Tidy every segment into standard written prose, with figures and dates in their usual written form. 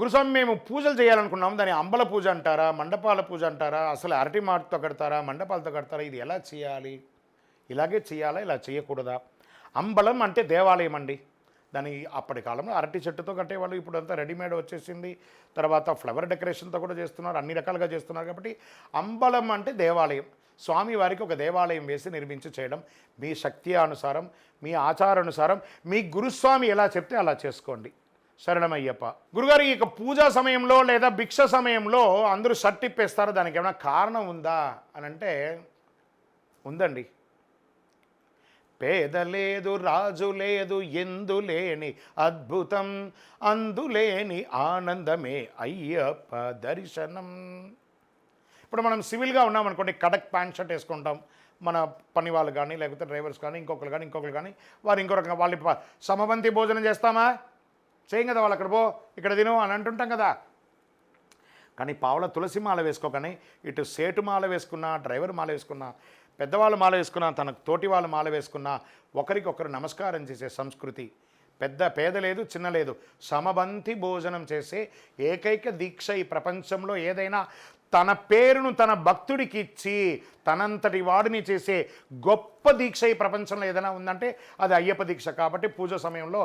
గురుస్వామి మేము పూజలు చేయాలనుకున్నాం, దాని అంబల పూజ అంటారా, మండపాల పూజ అంటారా, అసలు అరటి మాటతో కడతారా, మండపాలతో కడతారా, ఇది ఎలా చేయాలి, ఇలాగే చేయాలా, ఇలా చేయకూడదా? అంబలం అంటే దేవాలయం అండి. దాని అప్పటి కాలంలో అరటి చెట్టుతో కట్టేవాళ్ళు, ఇప్పుడు అంతా రెడీమేడ్ వచ్చేసింది. తర్వాత ఫ్లవర్ డెకరేషన్తో కూడా చేస్తున్నారు, అన్ని రకాలుగా చేస్తున్నారు. కాబట్టి అంబలం అంటే దేవాలయం. స్వామివారికి ఒక దేవాలయం వేసి నిర్మించి చేయడం మీ శక్తి అనుసారం, మీ ఆచారానుసారం, మీ గురుస్వామి ఎలా చెప్తే అలా చేసుకోండి. శరణమయ్యప్ప. గురుగారు, ఇక పూజా సమయంలో లేదా భిక్ష సమయంలో అందరూ షర్ట్ ఇప్పేస్తారు, దానికి ఏమైనా కారణం ఉందా అని అంటే ఉందండి. పేద లేదు, రాజు లేదు, ఎందులేని అద్భుతం, అందులేని ఆనందమే అయ్యప్ప దర్శనం. ఇప్పుడు మనం సివిల్గా ఉన్నామనుకోండి, కడక్ ప్యాంట్ షర్ట్ వేసుకుంటాం. మన పని వాళ్ళు కానీ, లేకపోతే డ్రైవర్స్ కానీ, ఇంకొకరు కానీ వారు ఇంకో రకంగా వాళ్ళు సమబంతి భోజనం చేస్తామా, చేయం కదా, వాళ్ళు అక్కడ పో ఇక్కడ తిను అని అంటుంటాం కదా. కానీ పావుల తులసి మాల వేసుకోకని ఇటు సేటు మాల వేసుకున్నా, డ్రైవర్ మాల వేసుకున్నా, పెద్దవాళ్ళు మాల వేసుకున్నా, తన తోటి వాళ్ళు మాల వేసుకున్నా ఒకరికొకరు నమస్కారం చేసే సంస్కృతి. పేద లేదు, చిన్న లేదు, సమబంతి భోజనం చేసే ఏకైక దీక్ష ఈ ప్రపంచంలో ఏదైనా తన పేరును తన భక్తుడికి ఇచ్చి తనంతటి వాడిని చేసే గొప్ప దీక్ష ఈ ప్రపంచంలో ఏదైనా ఉందంటే అది అయ్యప్ప దీక్ష. కాబట్టి పూజ సమయంలో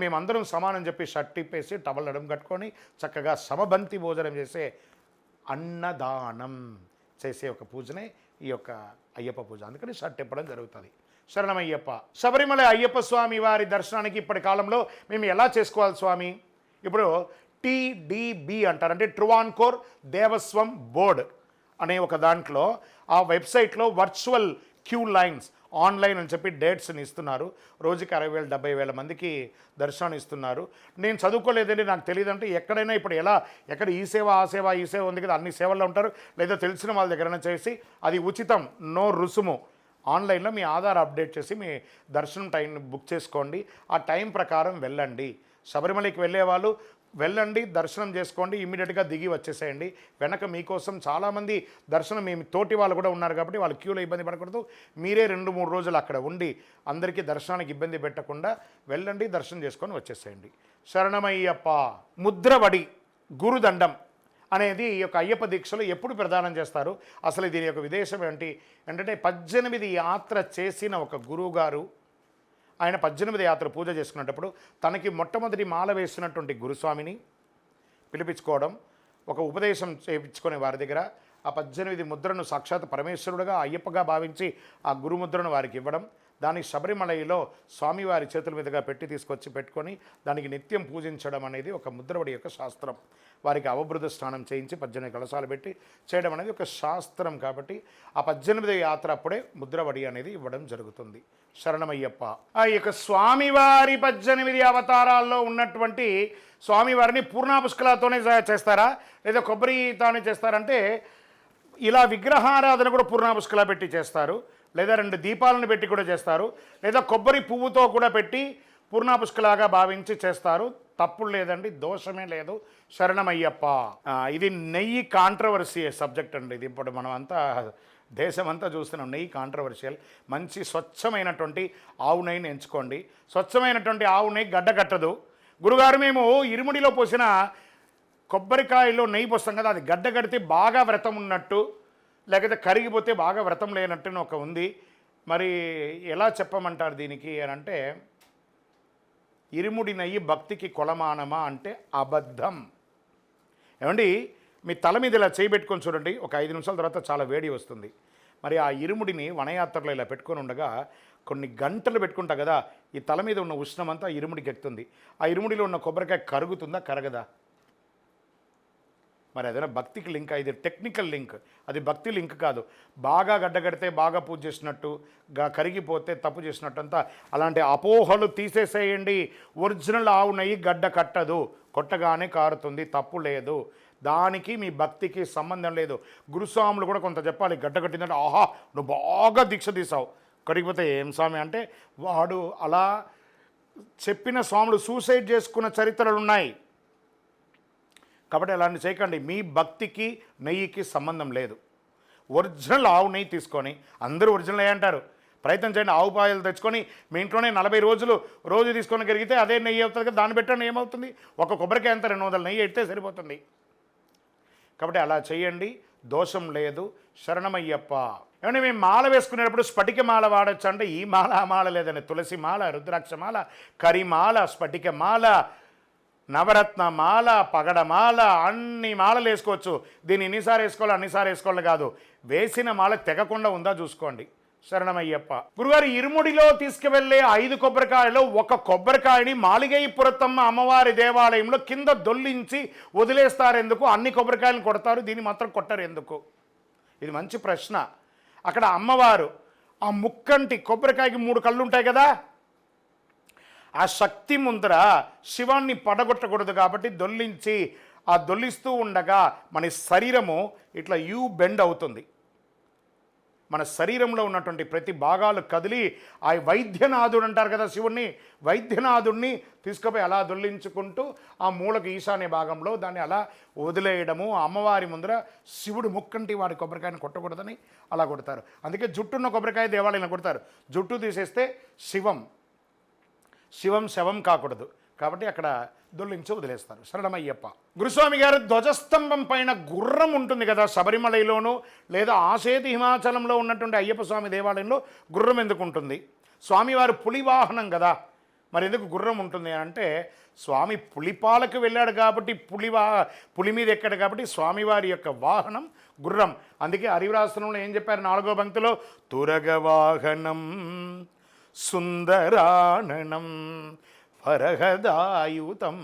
మేమందరం సమానం చెప్పి షర్ట్ ఇప్పేసి టవల్ నడుము కట్టుకొని చక్కగా సమబంతి భోజనం చేసే అన్నదానం చేసే ఒక పూజనే ఈ యొక్క అయ్యప్ప పూజ. అందుకని షర్ట్ ఇప్పడం జరుగుతుంది. శరణమయ్యప్ప. శబరిమల అయ్యప్ప స్వామి వారి దర్శనానికి ఇప్పటి కాలంలో మేము ఎలా చేసుకోవాలి స్వామి? ఇప్పుడు TDB అంటారు, అంటే ట్రువాన్కోర్ దేవస్వం బోర్డ్ అనే ఒక దాంట్లో ఆ వెబ్సైట్లో వర్చువల్ క్యూ లైన్స్ ఆన్లైన్ అని చెప్పి డేట్స్ని ఇస్తున్నారు. రోజుకి 60,000-70,000 మందికి దర్శనం ఇస్తున్నారు. నేను చదువుకోలేదండి, నాకు తెలియదంటే ఎక్కడైనా ఇప్పుడు ఎక్కడ ఈ సేవ ఆ సేవ ఈ సేవ ఉంది కదా, అన్ని సేవల్లో ఉంటారు. లేదా తెలిసిన వాళ్ళ దగ్గరైనా చేసి అది ఉచితం, నో రుసుము. ఆన్లైన్లో మీ ఆధార్ అప్డేట్ చేసి మీ దర్శనం టైం బుక్ చేసుకోండి. ఆ టైం ప్రకారం వెళ్ళండి. శబరిమలకి వెళ్ళేవాళ్ళు వెళ్ళండి, దర్శనం చేసుకోండి, ఇమ్మీడియట్గా దిగి వచ్చేసేయండి. వెనక మీకోసం చాలామంది దర్శనం మీ తోటి వాళ్ళు కూడా ఉన్నారు కాబట్టి వాళ్ళు క్యూలో ఇబ్బంది పడకూడదు. మీరే 2-3 రోజులు అక్కడ ఉండి అందరికీ దర్శనానికి ఇబ్బంది పెట్టకుండా వెళ్ళండి, దర్శనం చేసుకొని వచ్చేసేయండి. శరణమయ్యప్ప. ముద్రవడి గురుదండం అనేది ఈ యొక్క అయ్యప్ప దీక్షలో ఎప్పుడు ప్రదానం చేస్తారు? అసలు దీని యొక్క విదేశం ఏంటి అంటే 18 యాత్ర చేసిన ఒక గురువుగారు, ఆయన 18 యాత్ర పూజ చేసుకునేటప్పుడు తనకి మొట్టమొదటి మాల వేసినటువంటి గురుస్వామిని పిలిపించుకోవడం, ఒక ఉపదేశం చేయించుకునే వారి దగ్గర ఆ 18 ముద్రను సాక్షాత్ పరమేశ్వరుడుగా అయ్యప్పగా భావించి ఆ గురుముద్రను వారికి ఇవ్వడం, దాన్ని శబరిమలలో స్వామివారి చేతుల మీదుగా తీసుకొచ్చి పెట్టుకొని దానికి నిత్యం పూజించడం అనేది ఒక ముద్రవడి యొక్క శాస్త్రం. వారికి అవబృధ స్నానం చేయించి 18 కలశాలు పెట్టి చేయడం అనేది ఒక శాస్త్రం. కాబట్టి ఆ 18 యాత్ర అప్పుడే ముద్రవడి అనేది ఇవ్వడం జరుగుతుంది. శరణమయ్యప్ప. ఆ యొక్క స్వామివారి 18 అవతారాల్లో ఉన్నటువంటి స్వామివారిని పూర్ణాపుష్కలతోనే చేస్తారా, లేదా కొబ్బరితోనే చేస్తారంటే ఇలా విగ్రహారాధన కూడా పూర్ణాపుష్కల పెట్టి చేస్తారు, లేదా 2 దీపాలను పెట్టి కూడా చేస్తారు, లేదా కొబ్బరి పువ్వుతో కూడా పెట్టి పూర్ణాపుష్కలాగా భావించి చేస్తారు. తప్పుడు లేదండి, దోషమే లేదు. శరణమయ్యప్ప. ఇది నెయ్యి కాంట్రవర్సీ సబ్జెక్ట్ అండి. ఇది ఇప్పుడు మనం అంతా దేశమంతా చూస్తున్నాం, నెయ్యి కాంట్రవర్షియల్. మంచి స్వచ్ఛమైనటువంటి ఆవు నెయ్యిని ఎంచుకోండి. స్వచ్ఛమైనటువంటి ఆవు నెయ్యి గడ్డ కట్టదు. గురుగారు, మేము ఇరుముడిలో పోసిన కొబ్బరికాయలో నెయ్యి పోస్తాం కదా, అది గడ్డ కడితే బాగా వ్రతం ఉన్నట్టు, లేకపోతే కరిగిపోతే బాగా వ్రతం లేనట్టు ఒక ఉంది. మరి ఎలా చెప్పమంటారు దీనికి అని అంటే, ఇరుముడి నెయ్యి భక్తికి కొలమానమా అంటే అబద్ధం. ఏమండి, మీ తల మీద ఇలా చేయబెట్టుకొని చూడండి, ఒక 5 నిమిషాల తర్వాత చాలా వేడి వస్తుంది. మరి ఆ ఇరుముడిని వనయాత్రలో ఇలా పెట్టుకొని ఉండగా కొన్ని గంటలు పెట్టుకుంటా కదా, ఈ తల మీద ఉన్న ఉష్ణమంతా ఇరుముడికి ఎక్కుతుంది. ఆ ఇరుముడిలో ఉన్న కొబ్బరికాయ కరుగుతుందా, కరగదా? మరి అదేనా భక్తికి లింక్? ఇది టెక్నికల్ లింక్, అది భక్తి లింక్ కాదు. బాగా గడ్డగడితే బాగా పూజ చేసినట్టు, కరిగిపోతే తప్పు చేసినట్టు అంతా అలాంటి అపోహలు తీసేసేయండి. ఒరిజినల్ ఆవు నెయ్యి గడ్డ కట్టదు, కొట్టగానే కారుతుంది, తప్పు లేదు. దానికి మీ భక్తికి సంబంధం లేదు. గురుస్వాములు కూడా కొంత చెప్పాలి. గడ్డ కట్టిందంటే ఆహా నువ్వు బాగా దీక్ష తీసావు, కడిగిపోతే ఏం స్వామి అంటే, వాడు అలా చెప్పిన స్వాములు సూసైడ్ చేసుకున్న చరిత్రలు ఉన్నాయి. కాబట్టి అలాంటి చేయకండి. మీ భక్తికి నెయ్యికి సంబంధం లేదు. ఒరిజినల్ ఆవు నెయ్యి తీసుకొని, అందరూ ఒరిజినల్ నెయ్యి అంటారు, ప్రయత్నం చేయండి. ఆవు పాయలు తెచ్చుకొని మీ ఇంట్లోనే 40 రోజులు రోజు తీసుకొని కరిగితే అదే నెయ్యి అవుతుంది కదా. దాన్ని పెట్టండి, ఏమవుతుంది? ఒక కొబ్బరికాయ అంతా 200 నెయ్యి ఎడితే సరిపోతుంది. కాబట్టి అలా చేయండి, దోషం లేదు. శరణమయ్యప్ప. ఏమంటే మేము మాల వేసుకునేటప్పుడు స్ఫటిక మాల వాడచ్చు అంటే ఈ మాల ఆ మాల లేదండి. తులసి మాల, రుద్రాక్ష మాల, కరిమాల, స్ఫటిక మాల, నవరత్న మాల, పగడమాల, అన్ని మాలలు వేసుకోవచ్చు. దీన్ని ఎన్నిసార్లు వేసుకోవాలి అన్నిసార్లు వేసుకోవాలి కాదు, వేసిన మాల తెగకుండా ఉందా చూసుకోండి. శరణమయ్యప్ప. గురుగారు, ఇరుముడిలో తీసుకువెళ్ళే 5 కొబ్బరికాయలో ఒక కొబ్బరికాయని మాలిగై పురతమ్మ అమ్మవారి దేవాలయంలో కింద దొల్లించి వదిలేస్తారు ఎందుకు? అన్ని కొబ్బరికాయలను కొడతారు, దీన్ని మాత్రం కొట్టరు ఎందుకు? ఇది మంచి ప్రశ్న. అక్కడ అమ్మవారు ఆ ముక్కంటి కొబ్బరికాయకి 3 కళ్ళు ఉంటాయి కదా, ఆ శక్తి ముందర శివాన్ని పడగొట్టకూడదు కాబట్టి దొల్లించి ఆ దొల్లిస్తూ ఉండగా మన శరీరము ఇట్లా బెండ్ అవుతుంది. మన శరీరంలో ఉన్నటువంటి ప్రతి భాగాలు కదిలి ఆ వైద్యనాథుడు అంటారు కదా శివుణ్ణి, వైద్యనాథుడిని తీసుకుపోయి అలా దొల్లించుకుంటూ ఆ మూలకు ఈశాన్య భాగంలో దాన్ని అలా వదిలేయడము. అమ్మవారి ముందర శివుడు ముక్కంటి వారి కొబ్బరికాయని కొట్టకూడదని అలా కొడతారు. అందుకే జుట్టున్న కొబ్బరికాయ దేవాలయంలో కొడతారు. జుట్టు తీసేస్తే శివం శవం కాకూడదు కాబట్టి అక్కడ దొల్లించి వదిలేస్తారు. శరణమయ్యప్ప. గురుస్వామి గారు, ధ్వజస్తంభం పైన గుర్రం ఉంటుంది కదా శబరిమలైలోనూ లేదా ఆసేతి హిమాచలంలో ఉన్నటువంటి అయ్యప్ప స్వామి దేవాలయంలో గుర్రం ఎందుకు ఉంటుంది? స్వామివారు పులి వాహనం కదా, మరి ఎందుకు గుర్రం ఉంటుంది అంటే స్వామి పులిపాలకు వెళ్ళాడు కాబట్టి పులి మీద ఎక్కాడు కాబట్టి స్వామివారి యొక్క వాహనం గుర్రం. అందుకే హరివరాసనంలో ఏం చెప్పారు 4వ పంక్తిలో? తురగ వాహనం సుందరాననం ఫరహదాయుతం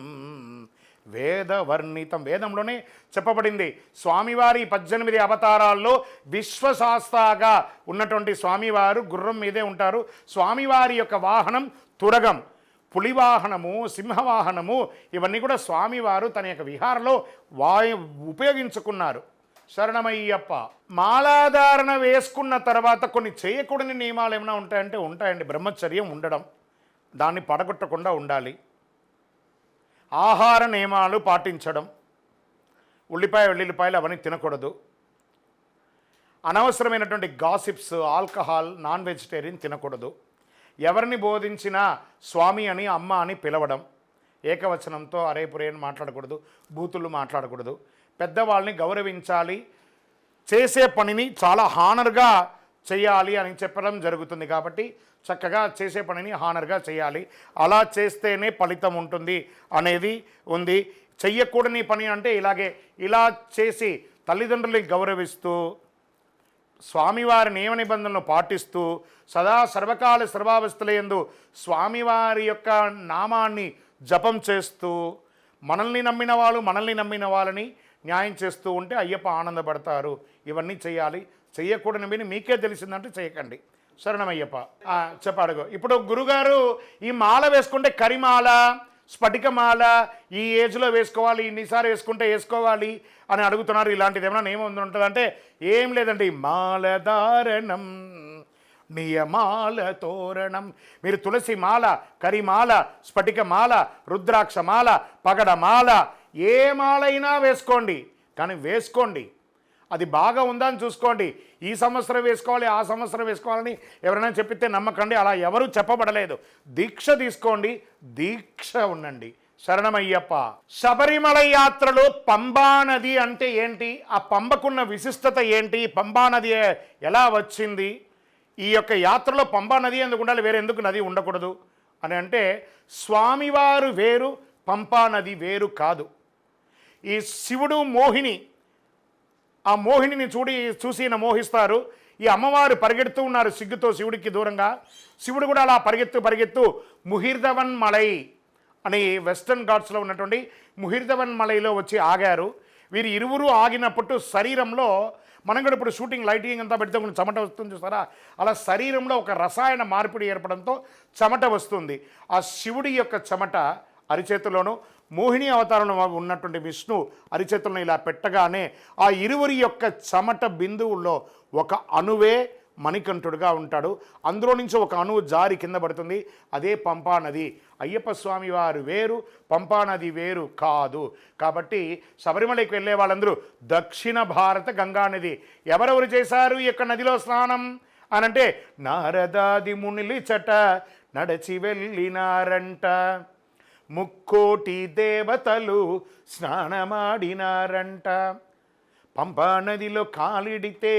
వేదవర్ణితం. వేదంలోనే చెప్పబడింది స్వామివారి 18 అవతారాల్లో విశ్వశాస్త్రగా ఉన్నటువంటి స్వామివారు గుర్రం మీదే ఉంటారు. స్వామివారి యొక్క వాహనం తురగం, పులివాహనము, సింహవాహనము, ఇవన్నీ కూడా స్వామివారు తన యొక్క విహారంలో ఉపయోగించుకున్నారు. శరణమయ్యప్ప. మాలాధారణ వేసుకున్న తర్వాత కొన్ని చేయకూడని నియమాలు ఏమైనా ఉంటాయంటే ఉంటాయండి. బ్రహ్మచర్యం ఉండడం, దాన్ని పడగొట్టకుండా ఉండాలి. ఆహార నియమాలు పాటించడం, వెల్లుల్లిపాయలు అవన్నీ తినకూడదు. అనవసరమైనటువంటి గాసిప్స్, ఆల్కహాల్, నాన్ వెజిటేరియన్ తినకూడదు. ఎవరిని బోధించినా స్వామి అని అమ్మ అని పిలవడం, ఏకవచనంతో అరేపురే అని మాట్లాడకూడదు, బూతులు మాట్లాడకూడదు. పెద్దవాళ్ళని గౌరవించాలి, చేసే పనిని చాలా హానర్గా చేయాలి అని చెప్పడం జరుగుతుంది. కాబట్టి చక్కగా చేసే పనిని హానర్గా చేయాలి, అలా చేస్తేనే ఫలితం ఉంటుంది అనేది ఉంది. చెయ్యకూడని పని అంటే ఇలా చేసి తల్లిదండ్రులని గౌరవిస్తూ స్వామివారి నియమ నిబంధనలను పాటిస్తూ సదా సర్వకాల సర్వావస్థలయందు స్వామివారి యొక్క నామాన్ని జపం చేస్తూ మనల్ని నమ్మిన వాళ్ళని న్యాయం చేస్తూ ఉంటే అయ్యప్ప ఆనందపడతారు. ఇవన్నీ చేయాలి. చెయ్యకూడని మీకే తెలిసిందంటే చేయకండి. శరణమయ్యప్ప. చెప్పాడుగో. ఇప్పుడు గురుగారు ఈ మాల వేసుకుంటే కరిమాల, స్ఫటికమాల ఈ ఏజ్లో వేసుకోవాలి, ఇన్నిసార్లు వేసుకోవాలి అని అడుగుతున్నారు. ఇలాంటిది ఏమైనా నియమం ఉంటుందంటే ఏం లేదండి. మాలధారణం నియమాల తోరణం. మీరు తులసి మాల, కరిమాల, స్ఫటికమాల, రుద్రాక్షమాల, పగడమాల ఏ మాలైనా వేసుకోండి, కానీ వేసుకోండి అది బాగా ఉందా అని చూసుకోండి. ఈ సంవత్సరం వేసుకోవాలి, ఆ సంవత్సరం వేసుకోవాలని ఎవరైనా చెప్పితే నమ్మకండి. అలా ఎవరూ చెప్పబడలేదు. దీక్ష తీసుకోండి, దీక్ష ఉండండి. శరణమయ్యప్ప. శబరిమల యాత్రలో పంబా నది అంటే ఏంటి? ఆ పంబకున్న విశిష్టత ఏంటి? పంబా నది ఎలా వచ్చింది? ఈ యొక్క యాత్రలో పంబా నది ఎందుకు ఉండాలి, వేరే ఎందుకు నది ఉండకూడదు అని అంటే స్వామివారు వేరు, పంపా నది వేరు కాదు. ఈ శివుడు మోహిని, ఆ మోహినిని చూసి ఈయన మోహిస్తారు. ఈ అమ్మవారు పరిగెడుతూ ఉన్నారు సిగ్గుతో శివుడికి దూరంగా. శివుడు కూడా అలా పరిగెత్తు ముహిర్దవన్ మలై అని వెస్టర్న్ ఘాట్స్లో ఉన్నటువంటి ముహిర్దవన్ మలైలో వచ్చి ఆగారు. వీరు ఇరువురు ఆగినప్పుడు శరీరంలో, మనం కూడా ఇప్పుడు షూటింగ్ లైటింగ్ అంతా పెడితే కొంచెం చెమట వస్తుంది చూస్తారా, అలా శరీరంలో ఒక రసాయన మార్పిడి ఏర్పడంతో చెమట వస్తుంది. ఆ శివుడి యొక్క చెమట అరిచేతిలోనూ, మోహిని అవతారంలో ఉన్నటువంటి విష్ణు అరిచేతులను ఇలా పెట్టగానే ఆ ఇరువురి యొక్క చెమట బిందువుల్లో ఒక అణువే మణికంఠుడుగా ఉంటాడు. అందులో నుంచి ఒక అణువు జారి కింద పడుతుంది. అదే పంపా నది. అయ్యప్ప స్వామి వారు వేరు, పంపా నది వేరు కాదు. కాబట్టి శబరిమలకి వెళ్ళే వాళ్ళందరూ దక్షిణ భారత గంగా నది. ఎవరెవరు చేశారు ఈ యొక్క నదిలో స్నానం? అనంటే నారదాది మునిలి చట నడచి వెళ్ళినారంట, ముక్కోటి దేవతలు స్నానమాడినారంట, పంపా నదిలో కాలిడితే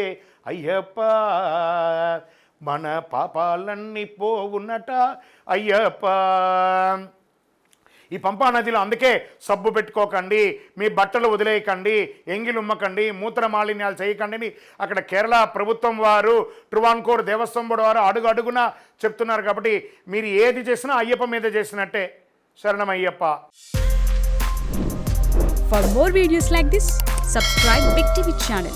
అయ్యప్ప మన పాపాలన్నీ పోవునట అయ్యప్ప. ఈ పంపా నదిలో అందుకే సబ్బు పెట్టుకోకండి, మీ బట్టలు వదిలేయకండి, ఎంగిలు ఉమ్మకండి, మూత్ర మాలిన్యాలు చేయకండి అని అక్కడ కేరళ ప్రభుత్వం వారు, ట్రువాన్కోర్ దేవస్థానం బోర్డు వారు అడుగు అడుగున చెప్తున్నారు. కాబట్టి మీరు ఏది చేసినా అయ్యప్ప మీద చేసినట్టే. శరణమయ్యప్ప. For more videos like this, subscribe Big TV channel.